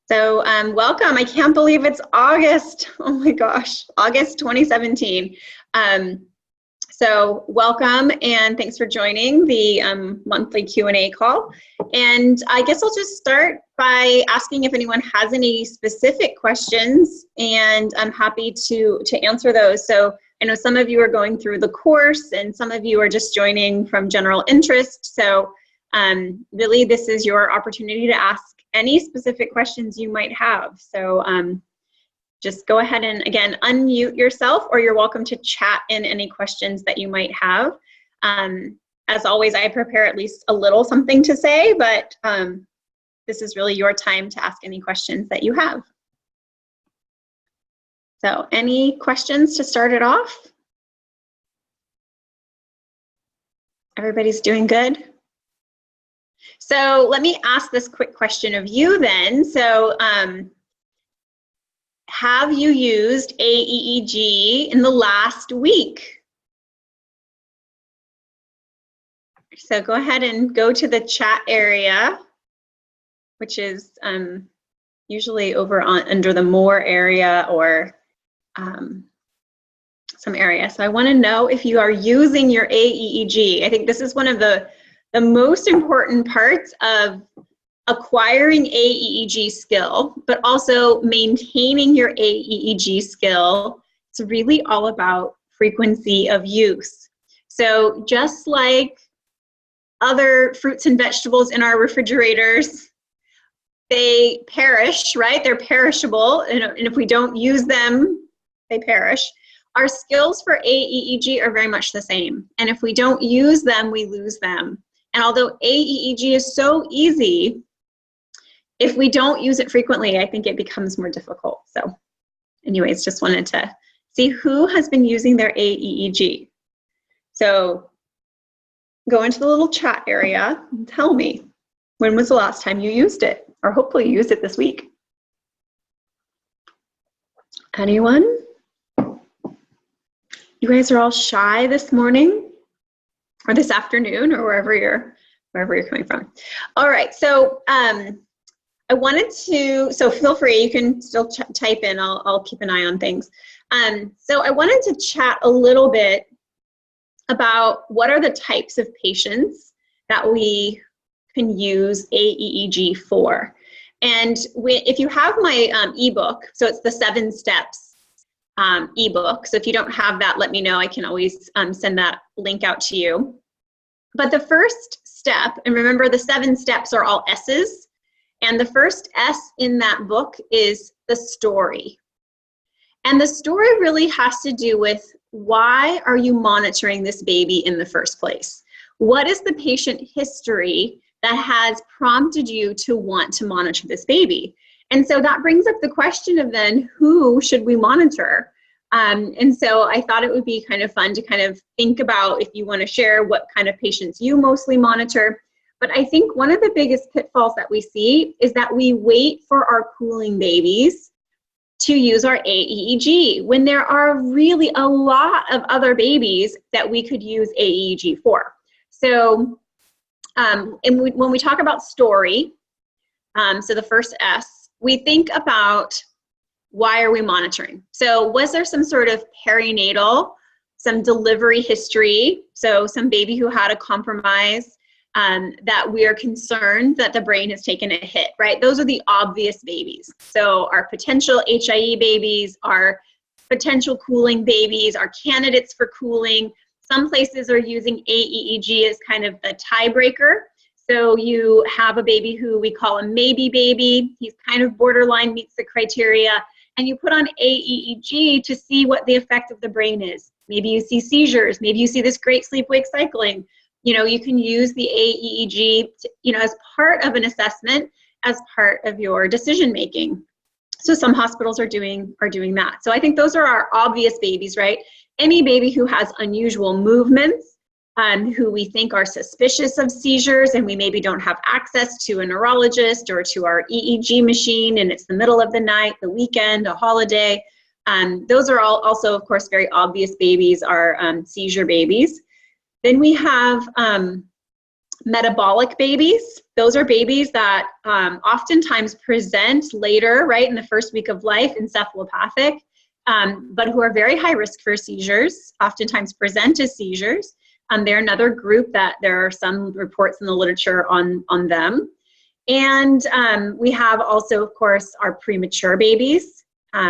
So welcome. I can't believe it's August. Oh my gosh, August 2017. So welcome and thanks for joining the monthly Q&A call. And I guess I'll just start by asking if anyone has any specific questions, and I'm happy to answer those. So I know some of you are going through the course and some of you are just joining from general interest. So really this is your opportunity to ask any specific questions you might have. So just go ahead and, again, unmute yourself, or you're welcome to chat in any questions that you might have. As always, I prepare at least a little something to say, but this is really your time to ask any questions that you have. So any questions to start it off? Everybody's doing good? So let me ask this quick question of you then. So have you used aEEG in the last week? So go ahead and go to the chat area, which is usually over under the more area or some area. So I want to know if you are using your aEEG. I think this is one of the most important parts of acquiring aEEG skill, but also maintaining your aEEG skill. It's really all about frequency of use. So just like other fruits and vegetables in our refrigerators, they perish, right? They're perishable, and if we don't use them, they perish. Our skills for aEEG are very much the same, and if we don't use them, we lose them. And although aEEG is so easy, if we don't use it frequently, I think it becomes more difficult. So anyways, just wanted to see who has been using their aEEG. So go into the little chat area and tell me, when was the last time you used it? Or hopefully you used it this week. Anyone? You guys are all shy this morning, or this afternoon, or wherever you're coming from. All right, so I wanted to, so feel free, you can still type in, I'll keep an eye on things. So I wanted to chat a little bit about what are the types of patients that we can use aEEG for. And if you have my ebook, so it's the 7 steps ebook. So if you don't have that, let me know. I can always send that link out to you. But the first step, and remember the 7 steps are all S's, and the first S in that book is the story. And the story really has to do with, why are you monitoring this baby in the first place? What is the patient history that has prompted you to want to monitor this baby? And so that brings up the question of then, who should we monitor? And so I thought it would be kind of fun to kind of think about, if you want to share what kind of patients you mostly monitor. But I think one of the biggest pitfalls that we see is that we wait for our cooling babies to use our aEEG, when there are really a lot of other babies that we could use aEEG for. So when we talk about story, so the first S, we think about, why are we monitoring? So was there some sort of perinatal, some delivery history, so some baby who had a compromise, that we are concerned that the brain has taken a hit, right? Those are the obvious babies. So our potential HIE babies, our potential cooling babies, our candidates for cooling. Some places are using aEEG as kind of the tiebreaker. So you have a baby who we call a maybe baby. He's kind of borderline meets the criteria. And you put on aEEG to see what the effect of the brain is. Maybe you see seizures. Maybe you see this great sleep-wake cycling. You know, you can use the aEEG, as part of an assessment, as part of your decision-making. So some hospitals are doing that. So I think those are our obvious babies, right? Any baby who has unusual movements, who we think are suspicious of seizures, and we maybe don't have access to a neurologist or to our EEG machine, and it's the middle of the night, the weekend, a holiday. Those are all also, of course, very obvious babies, are seizure babies. Then we have metabolic babies. those are babies that oftentimes present later, right, in the first week of life, encephalopathic, but who are very high risk for seizures, oftentimes present as seizures. They're another group that there are some reports in the literature on them. And we have also, of course, our premature babies.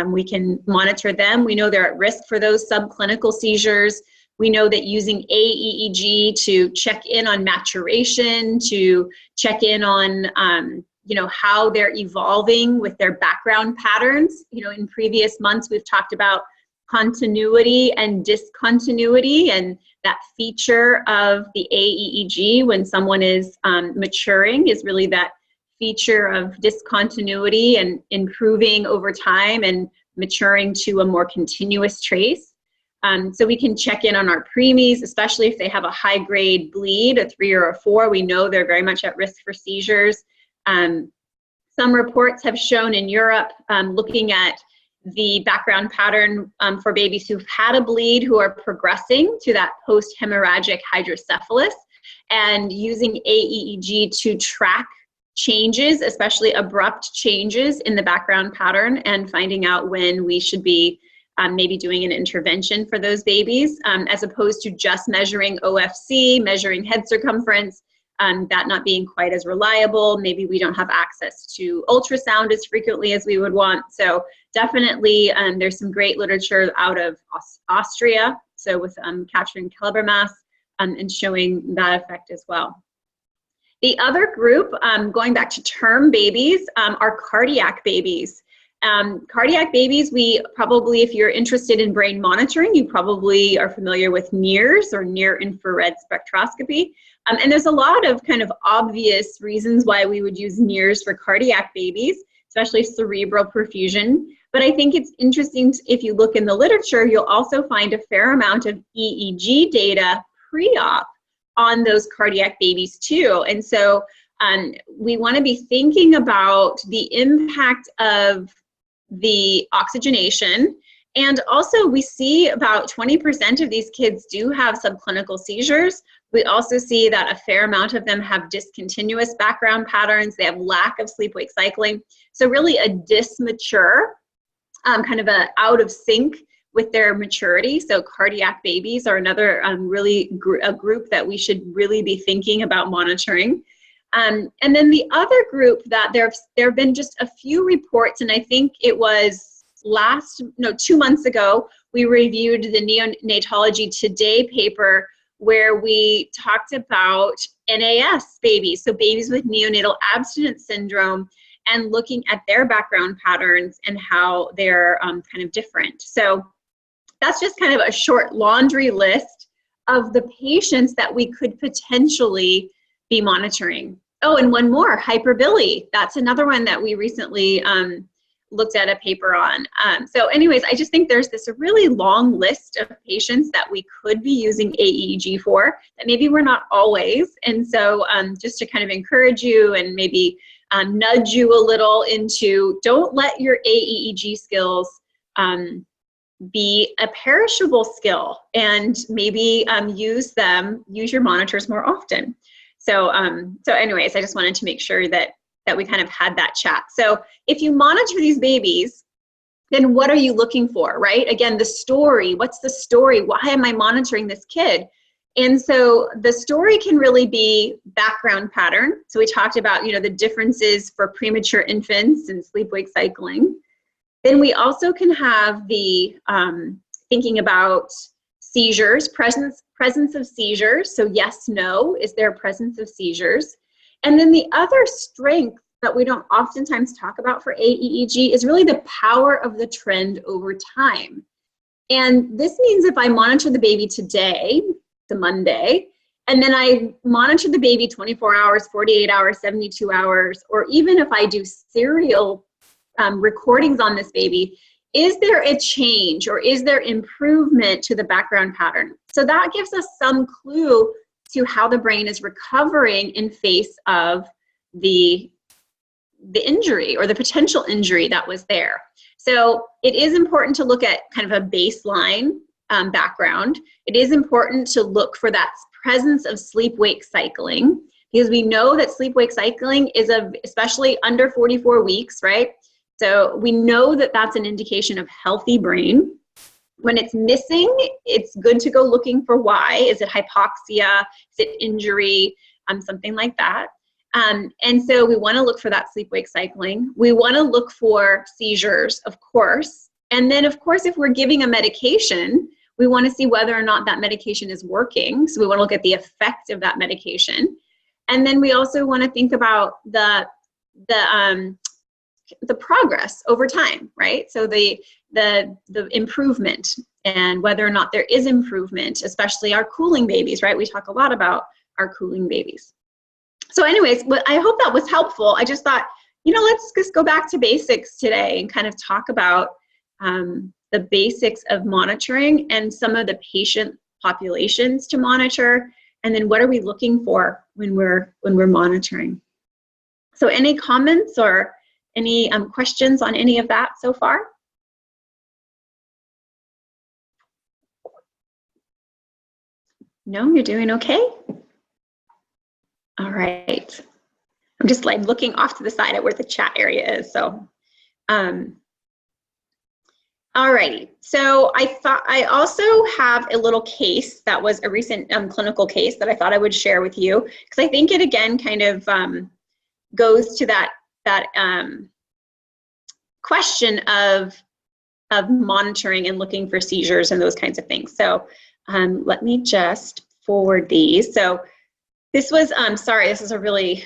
We can monitor them. We know they're at risk for those subclinical seizures. We know that using aEEG to check in on maturation, to check in on how they're evolving with their background patterns. In previous months, we've talked about continuity and discontinuity, and that feature of the aEEG when someone is maturing is really that feature of discontinuity and improving over time and maturing to a more continuous trace. So we can check in on our preemies, especially if they have a high-grade bleed, a 3 or a 4. We know they're very much at risk for seizures. Some reports have shown in Europe, looking at the background pattern for babies who've had a bleed, who are progressing to that post-hemorrhagic hydrocephalus, and using aEEG to track changes, especially abrupt changes in the background pattern, and finding out when we should be maybe doing an intervention for those babies, as opposed to just measuring OFC, measuring head circumference, that not being quite as reliable. Maybe we don't have access to ultrasound as frequently as we would want. So definitely there's some great literature out of Austria, so with Katrin Kelbermas, and showing that effect as well. The other group, going back to term babies, are cardiac babies. Cardiac babies, we probably, if you're interested in brain monitoring, you probably are familiar with NIRS, or near infrared spectroscopy. And there's a lot of kind of obvious reasons why we would use NIRS for cardiac babies, especially cerebral perfusion. But I think it's interesting, if you look in the literature, you'll also find a fair amount of EEG data pre-op on those cardiac babies too. And so we want to be thinking about the impact of the oxygenation. And also we see about 20% of these kids do have subclinical seizures. We also see that a fair amount of them have discontinuous background patterns. They have lack of sleep-wake cycling. So really a dysmature, kind of a out of sync with their maturity. So cardiac babies are another a group that we should really be thinking about monitoring. And then the other group that there have been just a few reports, and I think it was 2 months ago, we reviewed the Neonatology Today paper where we talked about NAS babies, so babies with neonatal abstinence syndrome, and looking at their background patterns and how they're kind of different. So that's just kind of a short laundry list of the patients that we could potentially be monitoring. Oh, and one more, hyperbiliary. That's another one that we recently looked at a paper on. So anyways, I just think there's this really long list of patients that we could be using aEEG for, that maybe we're not always. And so just to kind of encourage you and maybe nudge you a little into, don't let your aEEG skills be a perishable skill, and maybe use your monitors more often. So anyways, I just wanted to make sure that we kind of had that chat. So if you monitor these babies, then what are you looking for, right? Again, the story, what's the story? Why am I monitoring this kid? And so the story can really be background pattern. So we talked about, the differences for premature infants and sleep-wake cycling. Then we also can have the thinking about seizures, presence of seizures. So yes, no, is there a presence of seizures? And then the other strength that we don't oftentimes talk about for aEEG is really the power of the trend over time. And this means if I monitor the baby today, it's a Monday, and then I monitor the baby 24 hours, 48 hours, 72 hours, or even if I do serial recordings on this baby, is there a change or is there improvement to the background pattern? So that gives us some clue to how the brain is recovering in face of the injury or the potential injury that was there. So it is important to look at kind of a baseline background. It is important to look for that presence of sleep-wake cycling, because we know that sleep-wake cycling is especially under 44 weeks, right? So we know that that's an indication of healthy brain. When it's missing, it's good to go looking for why. Is it hypoxia? Is it injury? Something like that. And so we want to look for that sleep-wake cycling. We want to look for seizures, of course. And then, of course, if we're giving a medication, we want to see whether or not that medication is working. So we want to look at the effect of that medication. And then we also want to think about the progress over time, right? So the improvement and whether or not there is improvement, especially our cooling babies, right? We talk a lot about our cooling babies. So anyways, I hope that was helpful. I just thought, let's just go back to basics today and kind of talk about the basics of monitoring and some of the patient populations to monitor, and then what are we looking for when we're monitoring. So any comments or any questions on any of that so far? No, you're doing okay? All right. I'm just like looking off to the side at where the chat area is. So, all righty. So I also have a little case that was a recent clinical case that I thought I would share with you, because I think it again kind of goes to that question of monitoring and looking for seizures and those kinds of things. So let me just forward these. So this was, sorry, this is a really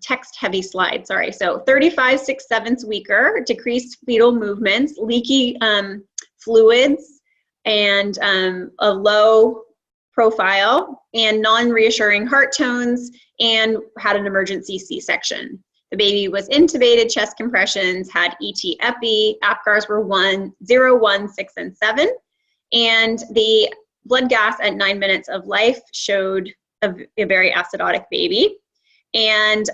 text-heavy slide, sorry. So 35 6/7 weaker, decreased fetal movements, leaky fluids, and a low profile, and non-reassuring heart tones, and had an emergency C-section. The baby was intubated, chest compressions, had ET epi, APGARs were 0, 1, 6, and 7, and the blood gas at 9 minutes of life showed a very acidotic baby. And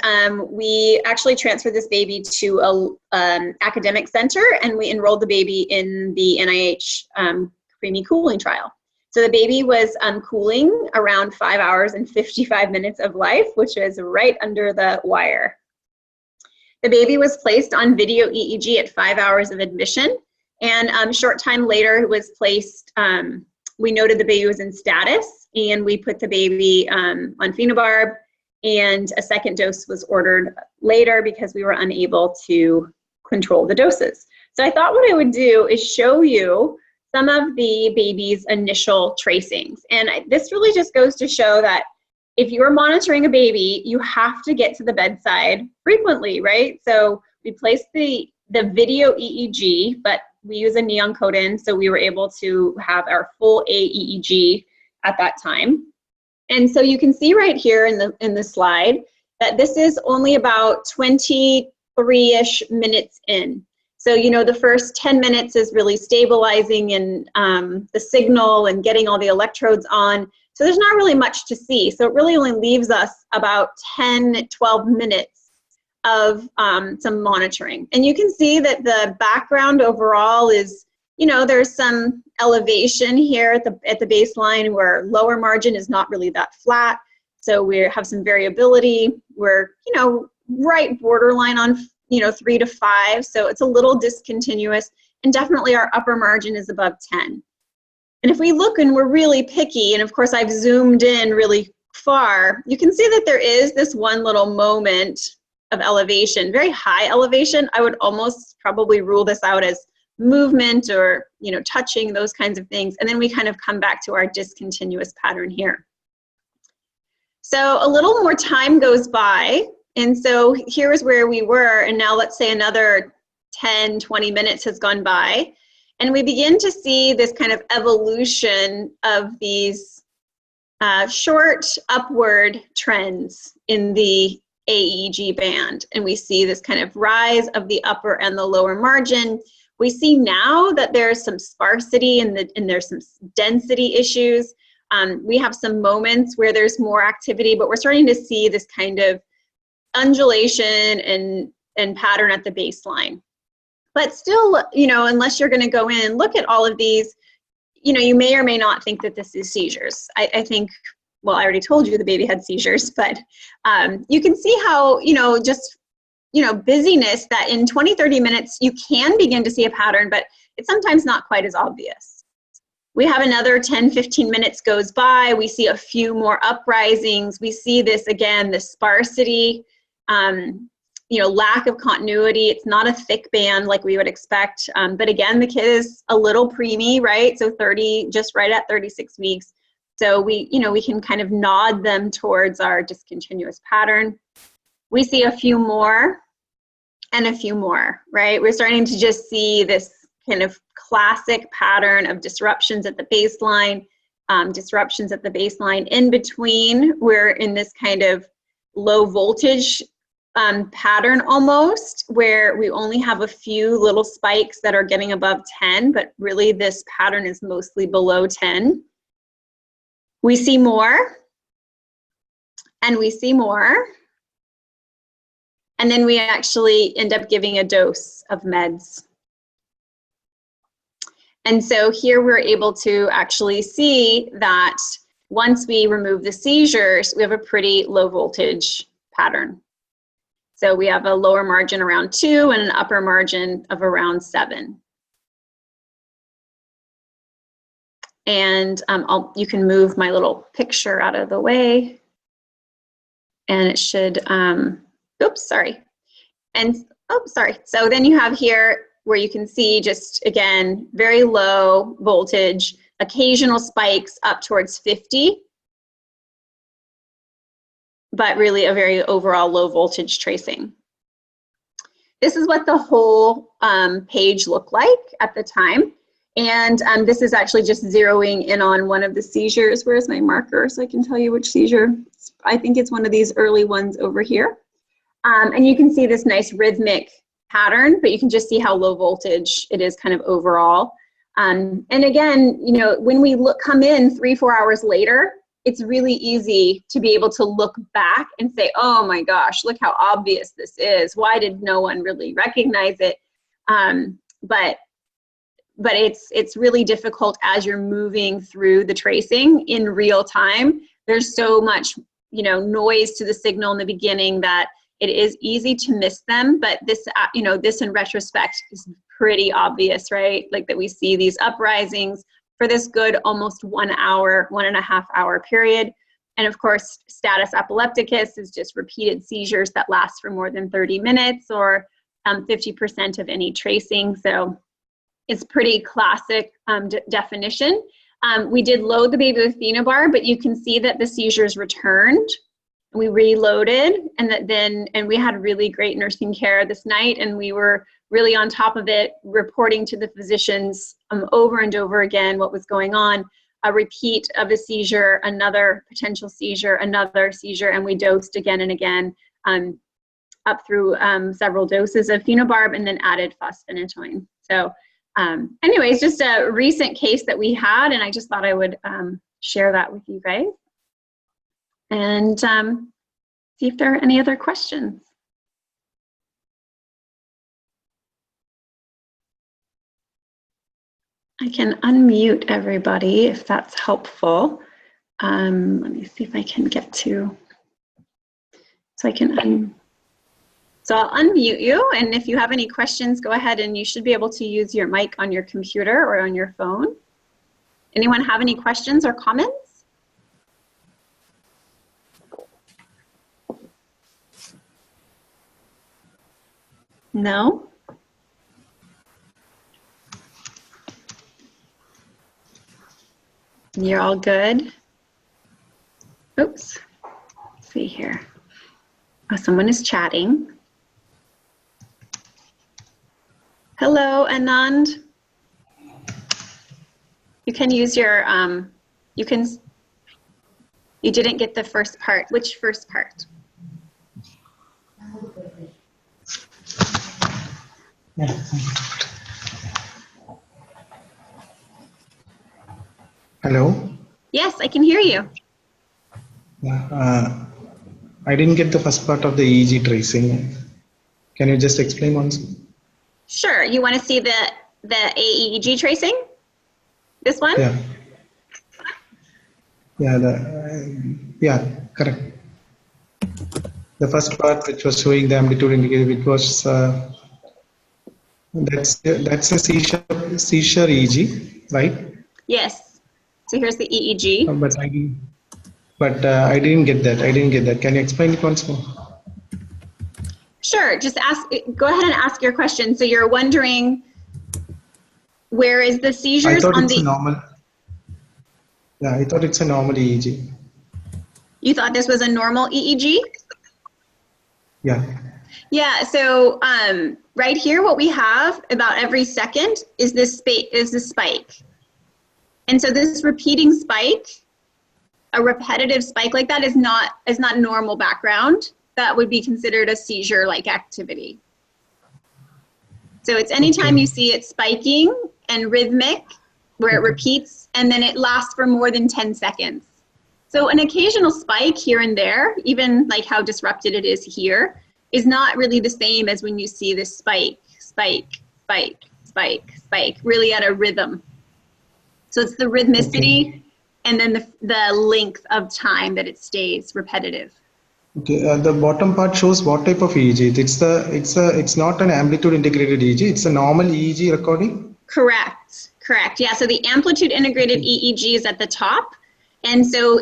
we actually transferred this baby to an academic center, and we enrolled the baby in the NIH preemie cooling trial. So the baby was cooling around 5 hours and 55 minutes of life, which is right under the wire. The baby was placed on video EEG at 5 hours of admission, and a short time later it was placed, we noted the baby was in status, and we put the baby on phenobarb, and a second dose was ordered later because we were unable to control the doses. So I thought what I would do is show you some of the baby's initial tracings. And this really just goes to show that if you're monitoring a baby, you have to get to the bedside frequently, right? So we placed the video EEG, but we use a neon codon, so we were able to have our full aEEG at that time. And so you can see right here in the slide that this is only about 23-ish minutes in. So, the first 10 minutes is really stabilizing and the signal and getting all the electrodes on. So there's not really much to see. So it really only leaves us about 10, 12 minutes of some monitoring. And you can see that the background overall is, there's some elevation here at the baseline where lower margin is not really that flat. So we have some variability. We're, right borderline on, 3 to 5. So it's a little discontinuous, and definitely our upper margin is above 10. And if we look and we're really picky, and of course I've zoomed in really far, you can see that there is this one little moment of elevation, very high elevation. I would almost probably rule this out as movement or touching, those kinds of things, and then we kind of come back to our discontinuous pattern here. So a little more time goes by, and so here is where we were, and now let's say another 10, 20 minutes has gone by, and we begin to see this kind of evolution of these short upward trends in the aEEG band, and we see this kind of rise of the upper and the lower margin. We see now that there's some sparsity and there's some density issues. We have some moments where there's more activity, but we're starting to see this kind of undulation and pattern at the baseline. But still, unless you're going to go in and look at all of these, you may or may not think that this is seizures. I think well, I already told you the baby had seizures, but you can see how, just, busyness, that in 20, 30 minutes, you can begin to see a pattern, but it's sometimes not quite as obvious. We have another 10, 15 minutes goes by. We see a few more uprisings. We see this again, the sparsity, lack of continuity. It's not a thick band like we would expect. But again, the kid is a little preemie, right? So just right at 36 weeks. So we can kind of nod them towards our discontinuous pattern. We see a few more and a few more, right? We're starting to just see this kind of classic pattern of disruptions at the baseline, In between, we're in this kind of low voltage pattern almost, where we only have a few little spikes that are getting above 10, but really this pattern is mostly below 10. We see more, and we see more, and then we actually end up giving a dose of meds. And so here we're able to actually see that once we remove the seizures, we have a pretty low voltage pattern. So we have a lower margin around 2 and an upper margin of around 7. And you can move my little picture out of the way. And it should, oops, sorry. So then you have here where you can see just, again, very low voltage, occasional spikes up towards 50, but really a very overall low voltage tracing. This is what the whole page looked like at the time. And this is actually just zeroing in on one of the seizures. Where's my marker so I can tell you which seizure? I think it's one of these early ones over here. And you can see this nice rhythmic pattern, but you can just see how low voltage it is kind of overall. And again, when we come in 3-4 hours later, it's really easy to be able to look back and say, oh my gosh, look how obvious this is. Why did no one really recognize it? But it's really difficult as you're moving through the tracing in real time. There's so much, noise to the signal in the beginning that it is easy to miss them, but this, this in retrospect is pretty obvious, right? Like that we see these uprisings for this good almost 1 hour, 1.5 hour period. And of course, status epilepticus is just repeated seizures that last for more than 30 minutes or 50% of any tracing. So it's pretty classic definition. We did load the baby with phenobarb, but you can see that the seizures returned. We reloaded, and we had really great nursing care this night, and we were really on top of it, reporting to the physicians over and over again what was going on. A repeat of a seizure, another potential seizure, another seizure, and we dosed again and again up through several doses of phenobarb and then added fosphenytoin. So anyways, just a recent case that we had, and I just thought I would share that with you guys. And see if there are any other questions. I can unmute everybody if that's helpful. Let me see if I can get to, so I'll unmute you, and if you have any questions, go ahead, and you should be able to use your mic on your computer or on your phone. Anyone have any questions or comments? No? You're all good? Oops. Let's see here. Oh, someone is chatting. Hello, Anand. You can use your, you didn't get the first part. Which first part? Hello? Yes, I can hear you. I didn't get the first part of the Eeg tracing. Can you just explain once? Sure. You want to see the aEEG tracing? This one? Yeah. Yeah, yeah, correct. The first part which was showing the amplitude indicator, it was that's a seizure EEG, right? Yes. So here's the EEG. I didn't get that. I didn't get that. Can you explain it once more? Sure. Just go ahead and ask your question. So you're wondering, where is the seizures I thought on it's the... a normal. Yeah, I thought it's a normal EEG. You thought this was a normal EEG? Yeah. Yeah, so right here what we have about every second is this spike. And so this repeating spike, a repetitive spike like that is not normal background. That would be considered a seizure-like activity. So it's anytime you see it spiking and rhythmic, where it repeats, and then it lasts for more than 10 seconds. So an occasional spike here and there, even like how disrupted it is here, is not really the same as when you see this spike, spike, spike, spike, spike, really at a rhythm. So it's the rhythmicity and then the length of time that it stays repetitive. Okay, the bottom part shows what type of EEG. It's not an amplitude integrated EEG. It's a normal EEG recording. Correct. Yeah. So the amplitude integrated EEG is at the top, and so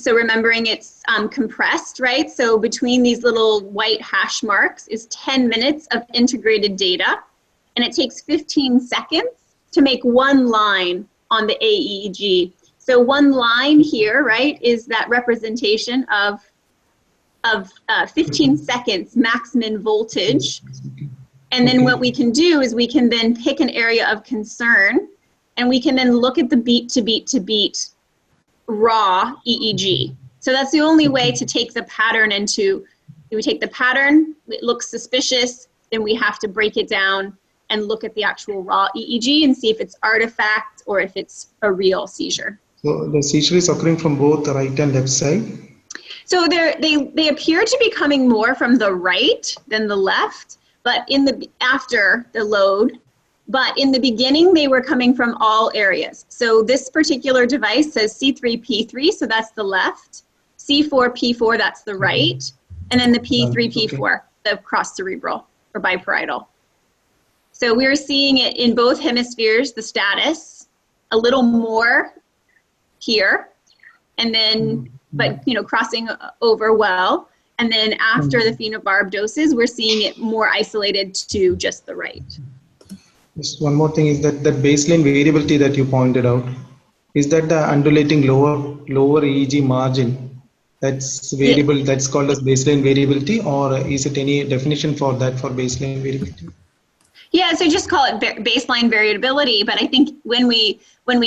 remembering it's compressed, right? So between these little white hash marks is 10 minutes of integrated data, and it takes 15 seconds to make one line on the aEEG. So one line here, right, is that representation of 15 seconds maximum voltage. And then what we can do is we can then pick an area of concern, and we can then look at the beat to beat to beat raw EEG. So that's the only way to take the pattern we take the pattern, it looks suspicious, then we have to break it down and look at the actual raw EEG and see if it's artifact or if it's a real seizure. So the seizure is occurring from both the right and left side? So they appear to be coming more from the right than the left, but after the load, but in the beginning they were coming from all areas. So this particular device says C3P3, so that's the left, C4P4, that's the right, and then the P3P4, the cross-cerebral or biparietal. So we're seeing it in both hemispheres, the status, a little more here, and then, but crossing over well. And then after the phenobarb doses, we're seeing it more isolated to just the right. Just one more thing is that baseline variability that you pointed out, is that the undulating lower EEG margin that's variable, that's called as baseline variability, or is it any definition for that for baseline variability? Yeah, so just call it baseline variability, but I think when we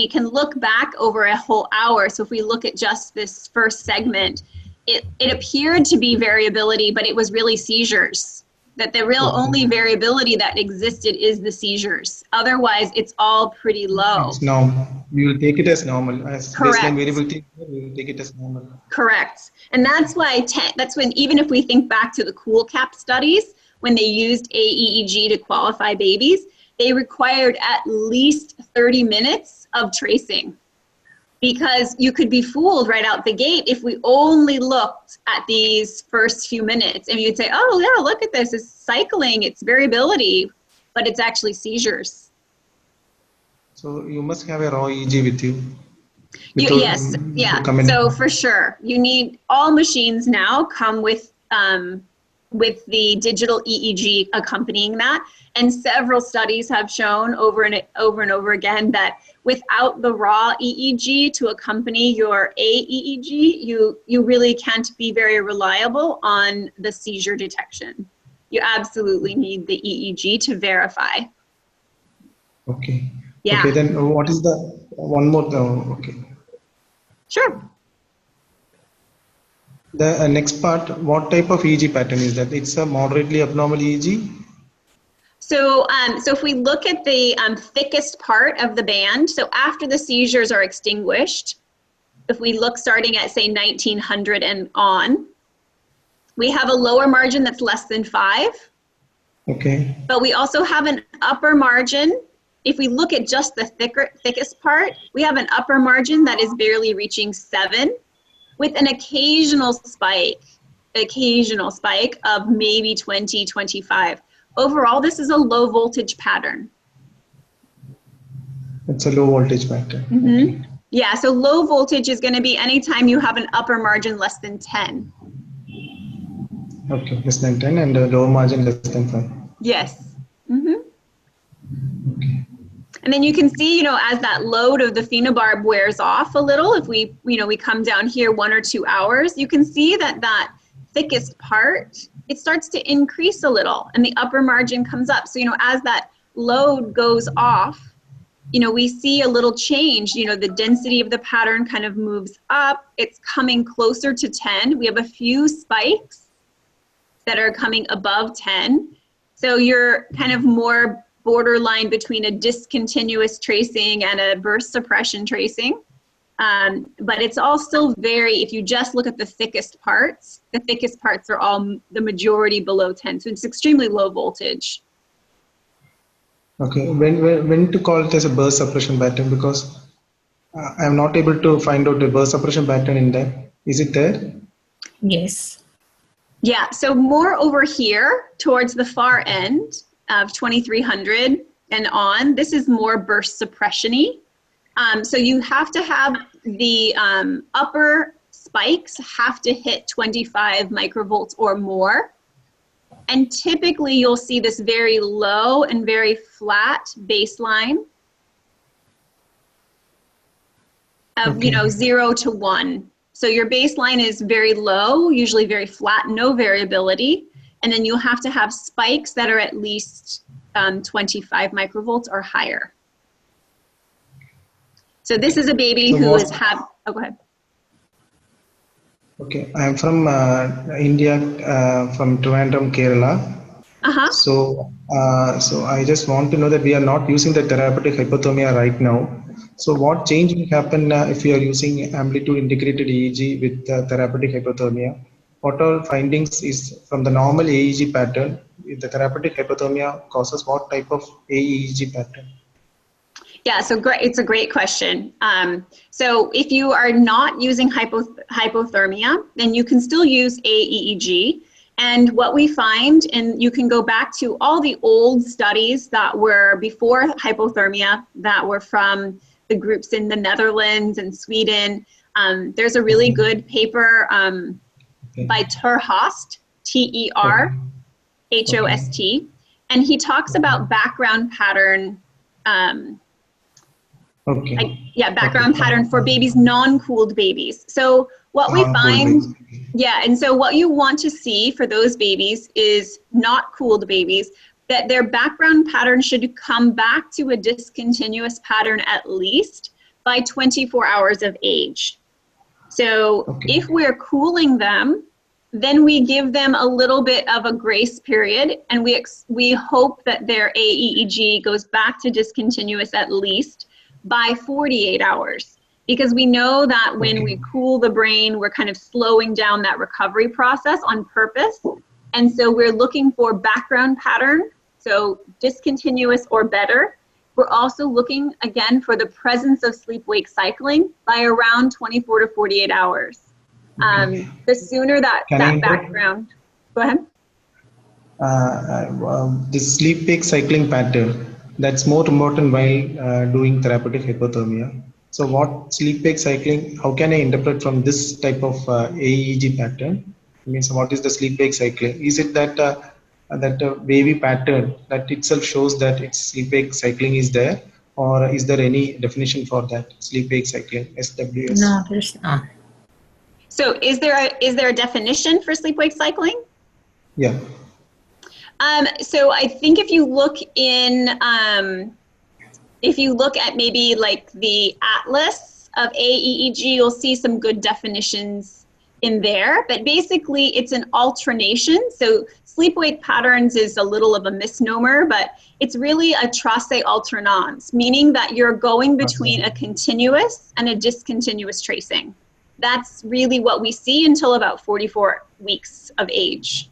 can look back over a whole hour, so if we look at just this first segment, it appeared to be variability, but it was really seizures. That the real only variability that existed is the seizures. Otherwise, it's all pretty low. It's normal. We will take it as normal. As Correct. Baseline variability, we will take it as normal. Correct. And that's why, that's when, even if we think back to the CoolCap studies, when they used aEEG to qualify babies, they required at least 30 minutes of tracing. Because you could be fooled right out the gate if we only looked at these first few minutes and you'd say, oh yeah, look at this, it's cycling, it's variability, but it's actually seizures. So you must have a raw EEG with you. Yes, yeah, so for sure. You need, all machines now come with the digital EEG accompanying that. And several studies have shown over and over again that without the raw EEG to accompany your aEEG, you really can't be very reliable on the seizure detection. You absolutely need the EEG to verify. Okay. Yeah. Okay, then what is the one more? Okay. Sure. The next part, what type of EEG pattern is that? It's a moderately abnormal EEG? So if we look at the thickest part of the band, so after the seizures are extinguished, if we look starting at say 1900 and on, we have a lower margin that's less than 5. Okay. But we also have an upper margin if we look at just the thickest part, we have an upper margin that is barely reaching 7 with an occasional spike of maybe 20, 25. Overall, this is a low voltage pattern. It's a low voltage pattern. Mm-hmm. Okay. Yeah, so low voltage is going to be anytime you have an upper margin less than 10. Okay, less than 10 and a lower margin less than 5. Yes. Mm-hmm. Okay. And then you can see, as that load of the phenobarb wears off a little, if we, we come down here 1 or 2 hours, you can see that thickest part, it starts to increase a little and the upper margin comes up. So, as that load goes off, we see a little change, the density of the pattern kind of moves up. It's coming closer to 10. We have a few spikes that are coming above 10. So you're kind of more borderline between a discontinuous tracing and a burst suppression tracing. But it's all still if you just look at the thickest parts are all the majority below 10. So it's extremely low voltage. Okay, when to call it as a burst suppression pattern, because I'm not able to find out the burst suppression pattern in that. Is it there? Yes. Yeah, so more over here towards the far end of 2300 and on, this is more burst suppression-y. So you have to have the upper spikes have to hit 25 microvolts or more. And typically you'll see this very low and very flat baseline of, 0 to 1. So your baseline is very low, usually very flat, no variability. And then you'll have to have spikes that are at least 25 microvolts or higher. So this is a baby who has had, oh, go ahead. Okay, I'm from India, from Trivandrum, Kerala. Uh-huh. So I just want to know that we are not using the therapeutic hypothermia right now. So what change will happen if we are using amplitude integrated EEG with therapeutic hypothermia? What all findings is from the normal aEEG pattern? If the therapeutic hypothermia causes what type of aEEG pattern? Yeah, so great. It's a great question. So if you are not using hypothermia, then you can still use aEEG. And what we find, and you can go back to all the old studies that were before hypothermia, that were from the groups in the Netherlands and Sweden. There's a really good paper by Terhost, Terhost, and he talks about background pattern. Background pattern for babies, non-cooled babies. So what we find, and so what you want to see for those babies is not cooled babies, that their background pattern should come back to a discontinuous pattern at least by 24 hours of age. So if we're cooling them, then we give them a little bit of a grace period, and we hope that their aEEG goes back to discontinuous at least by 48 hours. Because we know that when we cool the brain, we're kind of slowing down that recovery process on purpose. And so we're looking for background pattern, so discontinuous or better. We're also looking, again, for the presence of sleep-wake cycling by around 24 to 48 hours. The sooner that background, go ahead. This sleep-wake cycling pattern, that's more important while doing therapeutic hypothermia. So what sleep-wake cycling, how can I interpret from this type of aEEG pattern? I mean, so what is the sleep-wake cycling? Is it that that wavy pattern that itself shows that its sleep-wake cycling is there, or is there any definition for that sleep-wake cycling, SWS? No, there's not. So is there a definition for sleep-wake cycling? Yeah. So I think if you look at maybe like the atlas of aEEG, you'll see some good definitions in there, but basically it's an alternation. So sleep-wake patterns is a little of a misnomer, but it's really a trace alternance, meaning that you're going between a continuous and a discontinuous tracing. That's really what we see until about 44 weeks of age.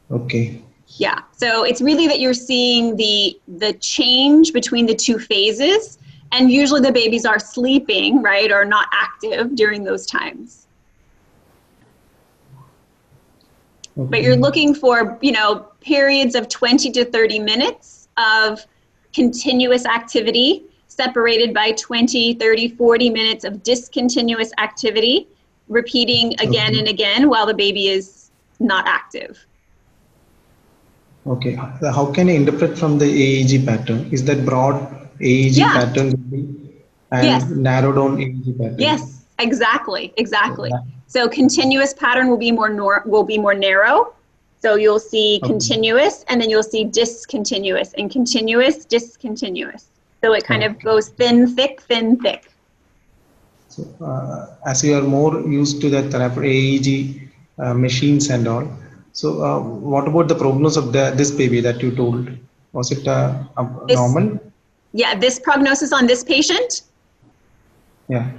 Okay. Yeah, so it's really that you're seeing the change between the two phases, and usually the babies are sleeping, right, or not active during those times. Okay. But you're looking for, you know, periods of 20 to 30 minutes of continuous activity, separated by 20, 30, 40 minutes of discontinuous activity, repeating again and again while the baby is not active. Okay. How can I interpret from the aEEG pattern? Is that broad aEEG Yeah. pattern and Yes. narrow down aEEG pattern? Yes, exactly. Yeah. So continuous pattern will be more narrow. So you'll see continuous, and then you'll see discontinuous, and continuous, discontinuous. So it kind of goes thin, thick, thin, thick. So, as you are more used to the therapy aEEG machines and all, so what about the prognosis of this baby that you told? Was it normal? Yeah, this prognosis on this patient? Yeah.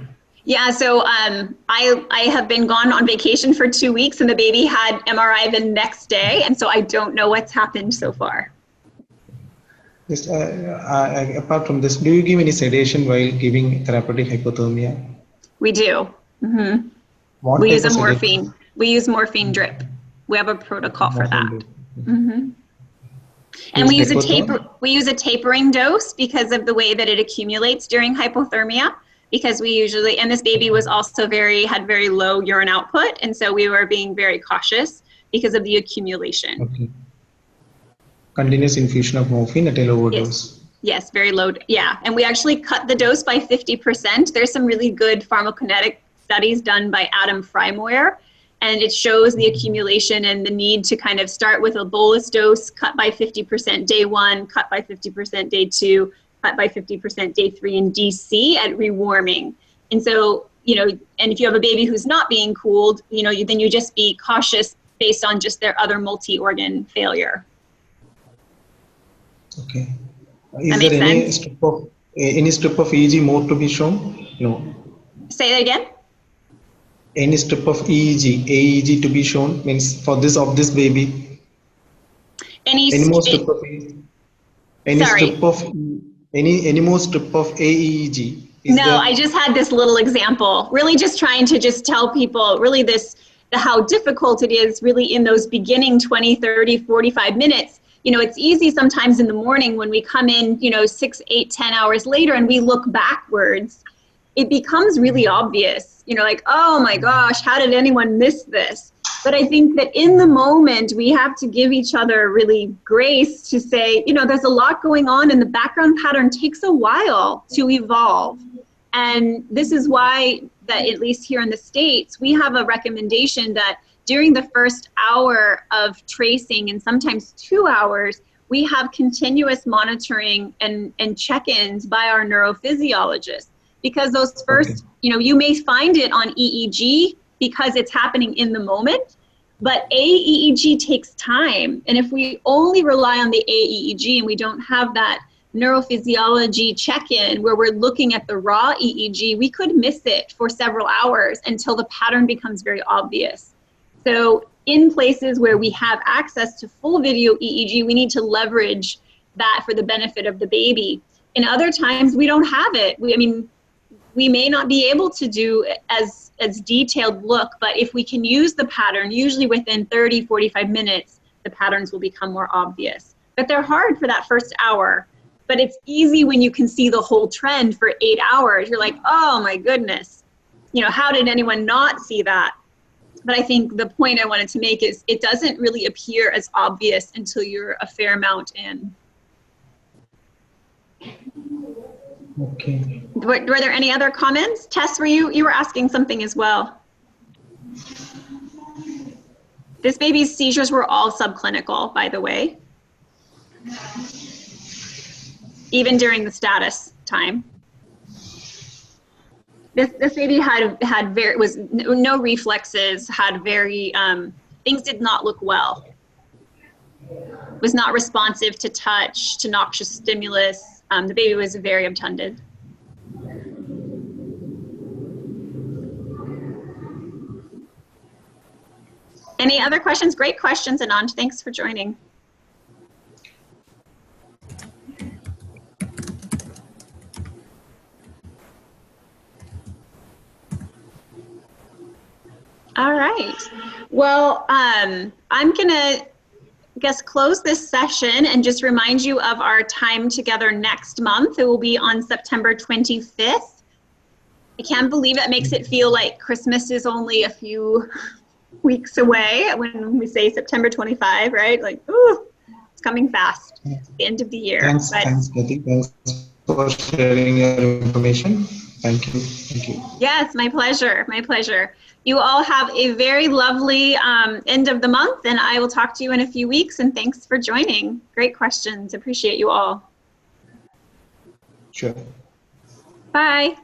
Yeah, so I have been gone on vacation for 2 weeks, and the baby had MRI the next day, and so I don't know what's happened so far. Just apart from this, do you give any sedation while giving therapeutic hypothermia? We do. Mm-hmm. What We type use a of sedation? morphine. We use morphine drip. We have a protocol for that. Mm-hmm. And we use a tapering dose because of the way that it accumulates during hypothermia. Because we usually, and this baby was also had very low urine output, and so we were being very cautious because of the accumulation. Okay. Continuous infusion of morphine at a lower dose. Yes, very low. Yeah, and we actually cut the dose by 50%. There's some really good pharmacokinetic studies done by Adam Frymoyer, and it shows the accumulation and the need to kind of start with a bolus dose, cut by 50% day 1, cut by 50% day 2, cut by 50% day 3 in DC at rewarming. And so, you know, and if you have a baby who's not being cooled, you know, then you just be cautious based on just their other multi-organ failure. Okay. Is there any strip of EEG more to be shown? No. Say that again. Any strip of AEEG to be shown means for this of this baby. Any more strip of AEEG? Any more strip of AEEG? No, I just had this little example. Really, just trying to just tell people really how difficult it is really in those beginning 20, 30, 45 minutes. You know, it's easy sometimes in the morning when we come in, you know, 6, 8, 10 hours later and we look backwards, it becomes really obvious, you know, like, oh my gosh, how did anyone miss this? But I think that in the moment, we have to give each other really grace to say, you know, there's a lot going on and the background pattern takes a while to evolve. And this is why that at least here in the States, we have a recommendation that during the first hour of tracing and sometimes 2 hours, we have continuous monitoring and check-ins by our neurophysiologists. Because those first, you know, you may find it on EEG because it's happening in the moment, but aEEG takes time. And if we only rely on the aEEG and we don't have that neurophysiology check-in where we're looking at the raw EEG, we could miss it for several hours until the pattern becomes very obvious. So in places where we have access to full video EEG, we need to leverage that for the benefit of the baby. In other times, we don't have it. We may not be able to do as detailed look, but if we can use the pattern, usually within 30, 45 minutes, the patterns will become more obvious. But they're hard for that first hour. But it's easy when you can see the whole trend for 8 hours. You're like, oh my goodness, you know, how did anyone not see that? But I think the point I wanted to make is it doesn't really appear as obvious until you're a fair amount in. Okay. Were there any other comments? Tess, you were asking something as well. This baby's seizures were all subclinical, by the way, even during the status time. This baby had no reflexes, had very, things did not look well. Was not responsive to touch, to noxious stimulus. The baby was very obtunded. Any other questions? Great questions, Anand. Thanks for joining. right. Well, I'm gonna close this session and just remind you of our time together next month. It will be on September 25th. I can't believe it makes it feel like Christmas is only a few weeks away when we say September 25, right? Like, ooh, it's coming fast. It's the end of the year. Thanks, Kathy. Thanks for sharing your information. Thank you. Thank you. Yes, my pleasure. My pleasure. You all have a very lovely end of the month, and I will talk to you in a few weeks. And thanks for joining. Great questions. Appreciate you all. Sure. Bye.